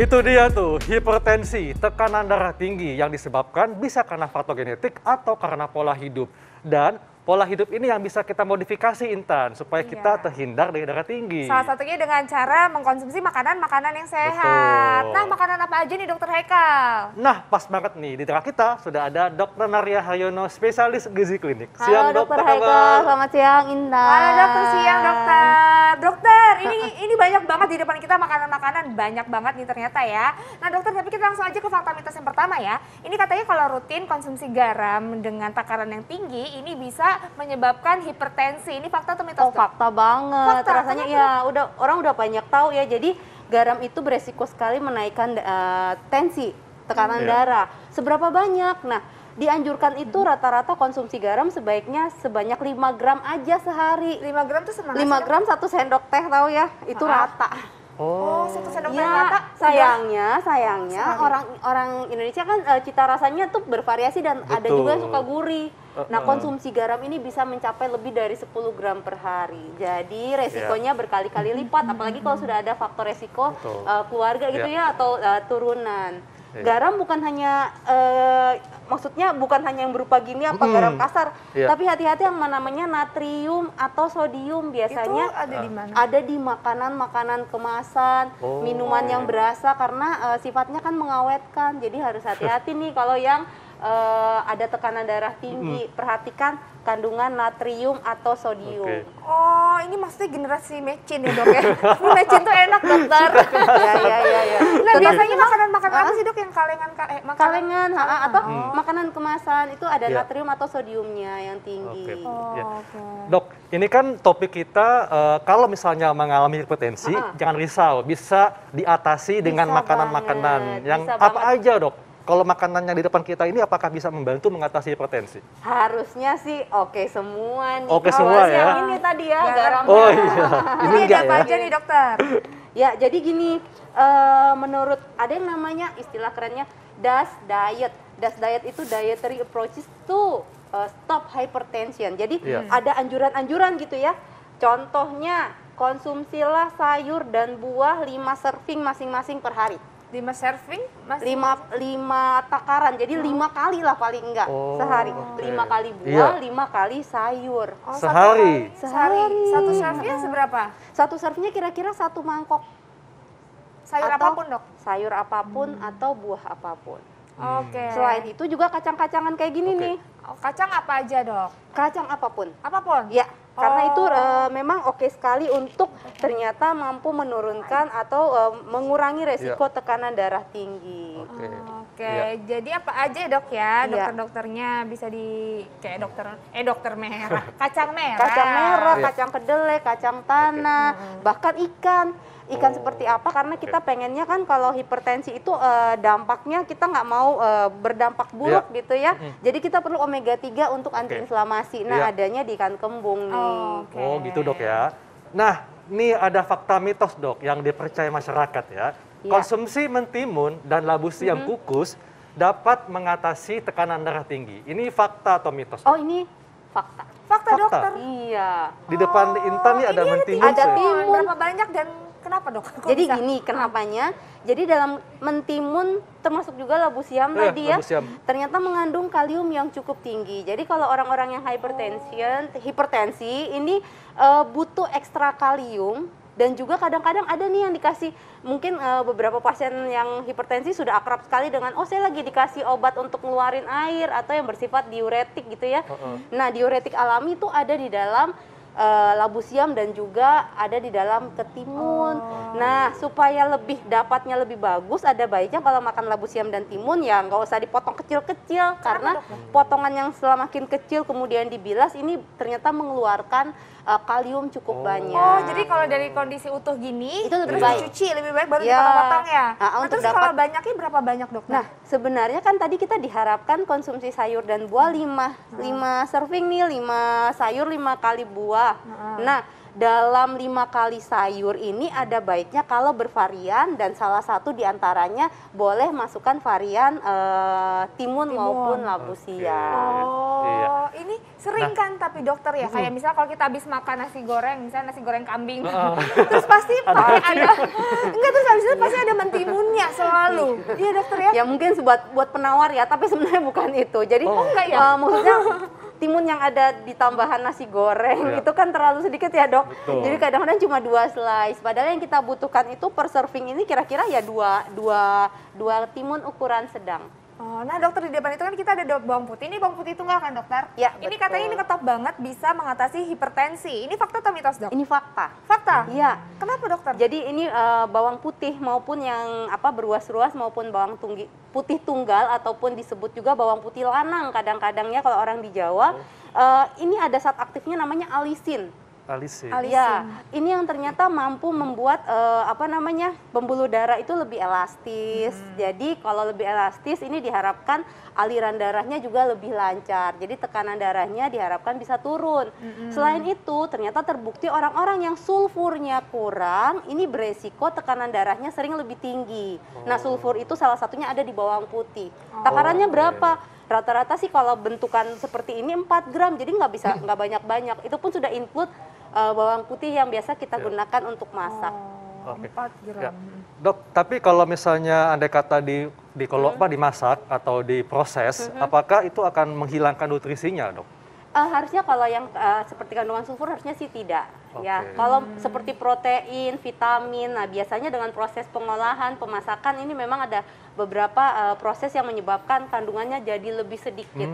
Itu dia tuh, hipertensi, tekanan darah tinggi yang disebabkan bisa karena faktor genetik atau karena pola hidup. Dan pola hidup ini yang bisa kita modifikasi, Intan, supaya kita terhindar dari darah tinggi. Salah satunya dengan cara mengkonsumsi makanan-makanan yang sehat. Betul. Nah, makanan apa aja nih Dokter Haikal? Nah, pas banget nih, di tengah kita sudah ada Dr. Naria Haryono, spesialis gizi klinik. Halo Dokter Haikal, selamat siang Intan. Halo Dokter, siang Dokter. Dokter, ini banyak banget di depan kita makanan-makanan, banyak banget nih ternyata ya. Nah Dokter, tapi kita langsung aja ke fakta mitos yang pertama ya. Ini katanya kalau rutin konsumsi garam dengan takaran yang tinggi, ini bisa menyebabkan hipertensi. Ini fakta atau mitos? Oh, fakta banget. Fakta, Rasanya kenapa? ya orang udah banyak tahu ya. Jadi garam itu beresiko sekali menaikkan tensi, tekanan darah. Seberapa banyak? Nah, dianjurkan itu rata-rata konsumsi garam sebaiknya sebanyak 5 gram aja sehari. 5 gram tuh semana 5 gram 1 sendok teh tahu ya, itu rata. Oh, 1 sendok teh Ya, rata. sayangnya orang Indonesia kan cita rasanya tuh bervariasi dan ada juga yang suka gurih. Nah, konsumsi garam ini bisa mencapai lebih dari 10 gram per hari. Jadi resikonya berkali-kali lipat, apalagi kalau sudah ada faktor resiko keluarga gitu ya atau turunan. Garam bukan hanya maksudnya bukan hanya yang berupa gini apa garam kasar, tapi hati-hati yang namanya natrium atau sodium biasanya itu ada di mana? Ada di makanan-makanan kemasan, minuman yang berasa karena sifatnya kan mengawetkan. Jadi harus hati-hati nih kalau yang ada tekanan darah tinggi, perhatikan kandungan natrium atau sodium. Oh, ini maksudnya generasi mecin ya Dok ya? Mecin tuh enak Dokter. Ya. Nah, biasanya makanan-makanan apa sih Dok yang kalengan? Kalengan atau makanan kemasan itu ada natrium atau sodiumnya yang tinggi. Dok, ini kan topik kita kalau misalnya mengalami hipertensi, jangan risau, bisa diatasi dengan makanan-makanan yang apa aja Dok? Kalau makanannya di depan kita ini apakah bisa membantu mengatasi hipertensi? Harusnya sih oke semua nih. Oke semua ya? Yang ini tadi ya, garamnya. Oh iya, ini ada apa aja nih Dokter? Ya, jadi gini, menurut ada yang namanya istilah kerennya DAS diet. DAS diet itu dietary approaches to stop hypertension. Jadi ada anjuran-anjuran gitu ya. Contohnya, konsumsilah sayur dan buah 5 serving masing-masing per hari. 5 serving? 5 takaran, jadi 5 kali lah paling enggak sehari. 5 kali buah, 5 kali sayur. Sehari? Sehari. Satu servingnya seberapa? Satu servingnya kira-kira 1 mangkok. Sayur apapun Dok? Sayur apapun atau buah apapun. Oke. Selain itu juga kacang-kacangan kayak gini nih. Kacang apa aja Dok? Kacang apapun. Apapun? Ya, karena itu memang oke sekali untuk ternyata mampu menurunkan atau mengurangi resiko tekanan darah tinggi. Oke, jadi apa aja Dok ya, dokter-dokternya bisa di kayak dokter merah, kacang merah, kacang kedelai, kacang tanah, bahkan ikan. Ikan seperti apa? Karena kita pengennya kan kalau hipertensi itu dampaknya kita nggak mau berdampak buruk gitu ya. Jadi kita perlu omega 3 untuk antiinflamasi. Nah, adanya di ikan kembung nih. Oh gitu Dok ya. Nah, ini ada fakta mitos Dok yang dipercaya masyarakat ya. Konsumsi mentimun dan labu siam kukus dapat mengatasi tekanan darah tinggi. Ini fakta atau mitos? Oh, ini fakta. Fakta Dokter? Iya. Di depan Intan nih ada mentimun. Ada timun. Berapa banyak dan kenapa Dok? Jadi gini kenapanya, jadi dalam mentimun termasuk juga labu siam tadi ya, ternyata mengandung kalium yang cukup tinggi. Jadi kalau orang-orang yang hipertensi ini butuh ekstra kalium. Dan juga kadang-kadang ada nih yang dikasih, mungkin beberapa pasien yang hipertensi sudah akrab sekali dengan, oh saya lagi dikasih obat untuk ngeluarin air atau yang bersifat diuretik gitu ya. Nah, diuretik alami itu ada di dalam labu siam dan juga ada di dalam ketimun. Nah, supaya dapatnya lebih bagus, ada baiknya kalau makan labu siam dan timun ya nggak usah dipotong kecil-kecil, karena potongan yang semakin kecil kemudian dibilas ini ternyata mengeluarkan kalium cukup banyak. Oh, jadi kalau dari kondisi utuh gini itu lebih terus baik. dicuci lebih baik baru dipotong-potong ya. Untuk terus kalau banyaknya berapa banyak Dokter? Nah, sebenarnya kan tadi kita diharapkan konsumsi sayur dan buah 5 serving nih, 5 sayur 5 kali buah. Nah, dalam 5 kali sayur ini ada baiknya kalau bervarian dan salah satu diantaranya boleh masukkan varian timun maupun labu siam. Oh, ini sering kan tapi dokter ya, kayak misal kalau kita habis makan nasi goreng, misalnya nasi goreng kambing, terus pasti ada, enggak, terus habis itu pasti ada mentimunnya selalu. Iya dokter ya? Ya mungkin buat penawar ya, tapi sebenarnya bukan itu. Jadi enggak ya? maksudnya timun yang ada di tambahan nasi goreng itu kan terlalu sedikit ya dok. Betul. Jadi kadang-kadang cuma 2 slice. Padahal yang kita butuhkan itu per serving ini kira-kira ya dua timun ukuran sedang. Oh, nah dokter, di depan itu kan kita ada bawang putih. Ini bawang putih tunggal kan dokter? Ya, ini betul. katanya ini ketop banget bisa mengatasi hipertensi. Ini fakta atau mitos dok? Ini fakta. Fakta? Iya. Kenapa dokter? Jadi ini bawang putih maupun yang beruas-ruas maupun bawang putih tunggal ataupun disebut juga bawang putih lanang kadang-kadangnya kalau orang di Jawa. Ini ada zat aktifnya namanya alisin. Alisin. Ya, ini yang ternyata mampu membuat pembuluh darah itu lebih elastis. Jadi kalau lebih elastis ini diharapkan aliran darahnya juga lebih lancar. Jadi tekanan darahnya diharapkan bisa turun. Selain itu, ternyata terbukti orang-orang yang sulfurnya kurang, ini beresiko tekanan darahnya sering lebih tinggi. Nah, sulfur itu salah satunya ada di bawang putih. Takarannya berapa? Rata-rata sih kalau bentukan seperti ini 4 gram, jadi nggak banyak-banyak. Itu pun sudah include bawang putih yang biasa kita gunakan untuk masak. Oke. 4 gram. Ya. Dok, tapi kalau misalnya andai kata dimasak atau diproses, apakah itu akan menghilangkan nutrisinya, dok? Harusnya kalau yang seperti kandungan sulfur harusnya sih tidak. Ya, kalau seperti protein, vitamin, nah biasanya dengan proses pengolahan, pemasakan ini memang ada beberapa proses yang menyebabkan kandungannya jadi lebih sedikit.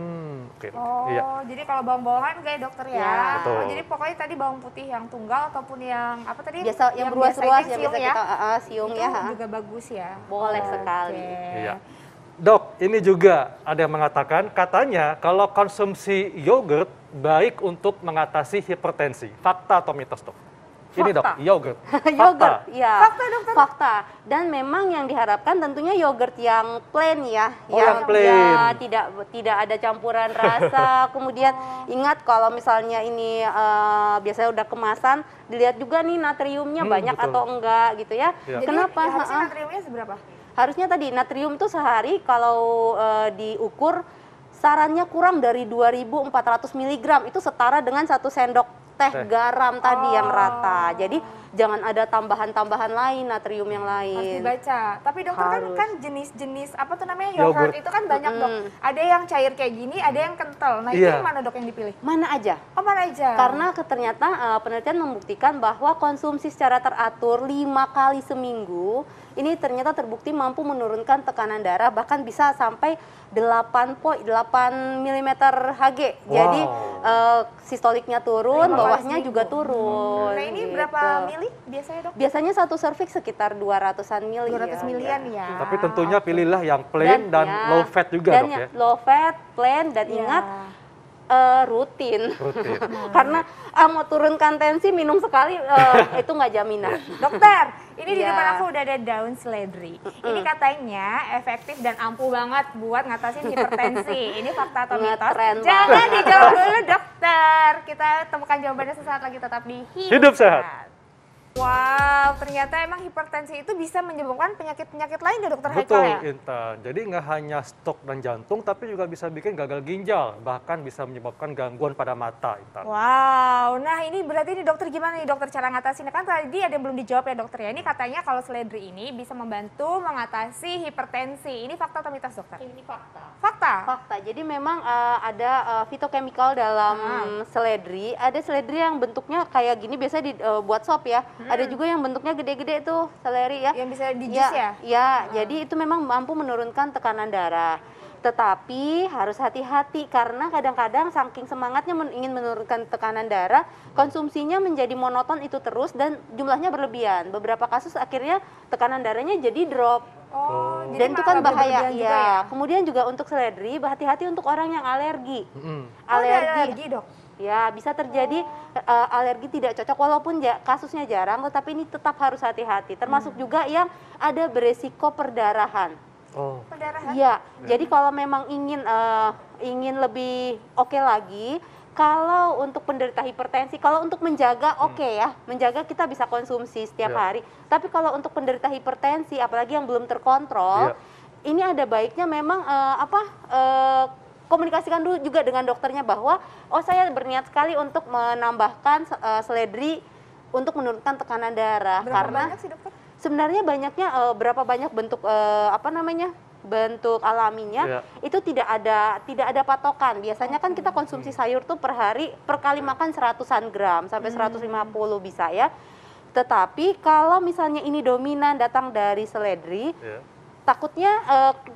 Oh, jadi kalau bawang-bawangan enggak ya dokter ya? Ya. Betul. Oh, jadi pokoknya tadi bawang putih yang tunggal ataupun yang apa tadi? Biasa yang beruas-ruas yang siung biasa kita siung itu ya. juga bagus ya. Boleh sekali. Iya. Dok, ini juga ada yang mengatakan katanya kalau konsumsi yogurt baik untuk mengatasi hipertensi. Fakta atau mitos, dok? Ini dok, yogurt. Yogurt, ya. Fakta, dokter. Fakta. Dan memang yang diharapkan tentunya yogurt yang plain ya, yang plain. ya tidak ada campuran rasa. Kemudian ingat kalau misalnya ini biasanya udah kemasan, dilihat juga nih natriumnya banyak betul. atau enggak gitu ya. Jadi Kenapa? harusnya natriumnya seberapa? Harusnya tadi natrium tuh sehari kalau diukur sarannya kurang dari 2.400 mg, itu setara dengan 1 sendok teh garam tadi yang rata. Jadi jangan ada tambahan-tambahan lain, natrium yang lain. Harus dibaca. Tapi dokter Harus. kan jenis-jenis apa tuh namanya yogurt itu kan banyak dok. Ada yang cair kayak gini, ada yang kental. Nah itu yang mana dok yang dipilih? Mana aja? Oh mana aja? Karena ternyata penelitian membuktikan bahwa konsumsi secara teratur 5 kali seminggu ini ternyata terbukti mampu menurunkan tekanan darah bahkan bisa sampai 8 mm Hg. Jadi sistoliknya turun, bawahnya juga turun. Nah ini gitu. berapa mili biasanya dok? Biasanya satu serviks sekitar 200-an mili. 200 milian ya. Tapi tentunya pilihlah yang plain dan low fat juga, dan dok ya. low fat, plain, dan ingat rutin. Karena mau turunkan tensi minum sekali itu nggak jaminan. Dokter, ini di Iya. depan aku udah ada daun seledri. Ini katanya efektif dan ampuh banget buat ngatasin hipertensi. Ini fakta atau mitos? Ngetren Jangan dijawab dulu dokter. Kita temukan jawabannya sesaat lagi, tetap di Hidup Sehat. Wow, ternyata emang hipertensi itu bisa menyebabkan penyakit-penyakit lain ya dokter Haikal Betul, ya? Intan. Jadi nggak hanya stroke dan jantung, tapi juga bisa bikin gagal ginjal, bahkan bisa menyebabkan gangguan pada mata, Intan. Wow, nah ini berarti ini dokter gimana nih dokter cara ngatasinnya? Kan tadi ada yang belum dijawab ya dokter ya. Ini katanya kalau seledri ini bisa membantu mengatasi hipertensi. Ini fakta atau mitos dokter? Ini fakta. Fakta? Fakta. Jadi memang ada fitochemical dalam seledri. Ada seledri yang bentuknya kayak gini biasanya dibuat sop ya. Ada juga yang bentuknya gede-gede tuh seleri ya. Yang bisa di jus ya? Ya, jadi itu memang mampu menurunkan tekanan darah. Tetapi harus hati-hati karena kadang-kadang saking semangatnya ingin menurunkan tekanan darah, konsumsinya menjadi monoton itu terus dan jumlahnya berlebihan. Beberapa kasus akhirnya tekanan darahnya jadi drop. Oh, Dan itu kan malah bahaya berlebihan juga ya. Kemudian juga untuk seledri, hati-hati untuk orang yang alergi. Alergi dok? Ya, bisa terjadi alergi tidak cocok walaupun kasusnya jarang, tetapi ini tetap harus hati-hati. Termasuk juga yang ada beresiko perdarahan. Perdarahan? Iya, jadi kalau memang ingin lebih oke lagi, Kalau untuk penderita hipertensi, kalau untuk menjaga oke ya, menjaga kita bisa konsumsi setiap hari. Tapi kalau untuk penderita hipertensi, apalagi yang belum terkontrol, ini ada baiknya memang komunikasikan dulu juga dengan dokternya bahwa saya berniat sekali untuk menambahkan seledri untuk menurunkan tekanan darah. Berapa banyak sih dokter? Sebenarnya banyaknya berapa banyak bentuk bentuk alaminya itu tidak ada patokan. Biasanya kan kita konsumsi sayur tuh per hari per kali makan 100-an gram sampai 150 bisa ya. Tetapi kalau misalnya ini dominan datang dari seledri, takutnya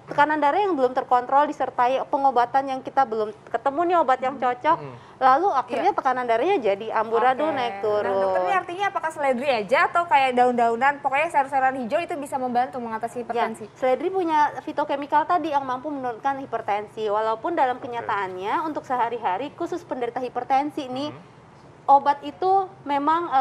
tekanan darah yang belum terkontrol disertai pengobatan yang kita belum ketemu nih obat yang cocok, lalu akhirnya tekanan darahnya jadi amburadul naik turun. Nah, dokter ini artinya apakah seledri aja atau kayak daun-daunan, pokoknya sayur-sayuran hijau itu bisa membantu mengatasi hipertensi? Seledri punya fitokemikal tadi yang mampu menurunkan hipertensi, walaupun dalam kenyataannya untuk sehari-hari khusus penderita hipertensi nih obat itu memang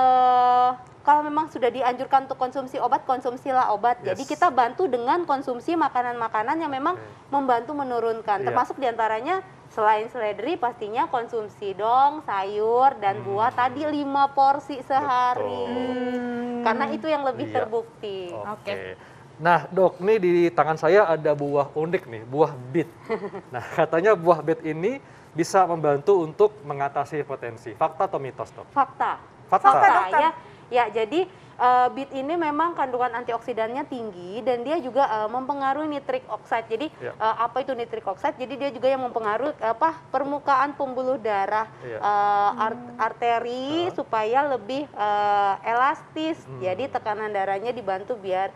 kalau memang sudah dianjurkan untuk konsumsi obat, konsumsilah obat. Jadi kita bantu dengan konsumsi makanan-makanan yang memang membantu menurunkan. Termasuk diantaranya selain seledri pastinya konsumsi dong sayur dan buah tadi 5 porsi sehari. Karena itu yang lebih terbukti. Oke. Nah dok, nih di tangan saya ada buah unik nih, buah bit. Nah katanya buah bit ini bisa membantu untuk mengatasi hipertensi. Fakta atau mitos dok? Fakta. Fakta ya. Ya, jadi bit ini memang kandungan antioksidannya tinggi dan dia juga mempengaruhi nitric oxide. Jadi apa itu nitric oxide? Jadi dia juga yang mempengaruhi permukaan pembuluh darah arteri supaya lebih elastis. Jadi tekanan darahnya dibantu biar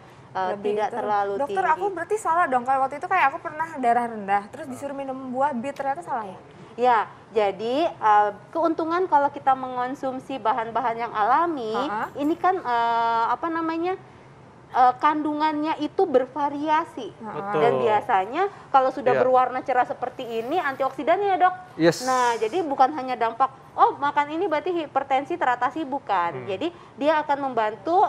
tidak terlalu tinggi. Dokter, aku berarti salah dong. Kalau waktu itu kayak aku pernah darah rendah, terus disuruh minum buah bit, ternyata salah ya? Ya, jadi keuntungan kalau kita mengonsumsi bahan-bahan yang alami, ini kan kandungannya itu bervariasi. Dan biasanya kalau sudah berwarna cerah seperti ini antioksidannya ya dok. Nah, jadi bukan hanya dampak, makan ini berarti hipertensi teratasi, bukan. Jadi dia akan membantu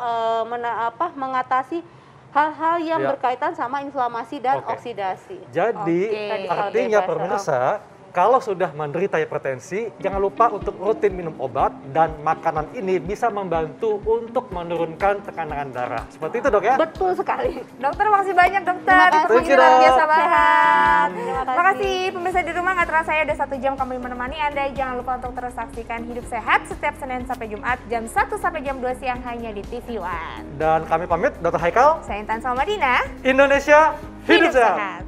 mengatasi hal-hal yang berkaitan sama inflamasi dan oksidasi. Jadi artinya pemirsa, kalau sudah menderita hipertensi, jangan lupa untuk rutin minum obat dan makanan ini bisa membantu untuk menurunkan tekanan darah. Seperti itu dok ya? Betul sekali. Dokter, makasih banyak dokter. Informasinya luar biasa banget. Terima kasih pemirsa di rumah, nggak terasa ya udah 1 jam kami menemani Anda. Jangan lupa untuk terus saksikan Hidup Sehat setiap Senin sampai Jumat jam 1 sampai jam 2 siang hanya di TV One. Dan kami pamit, Dr. Haikal. Saya Intan Salmadina. Indonesia Hidup Sehat.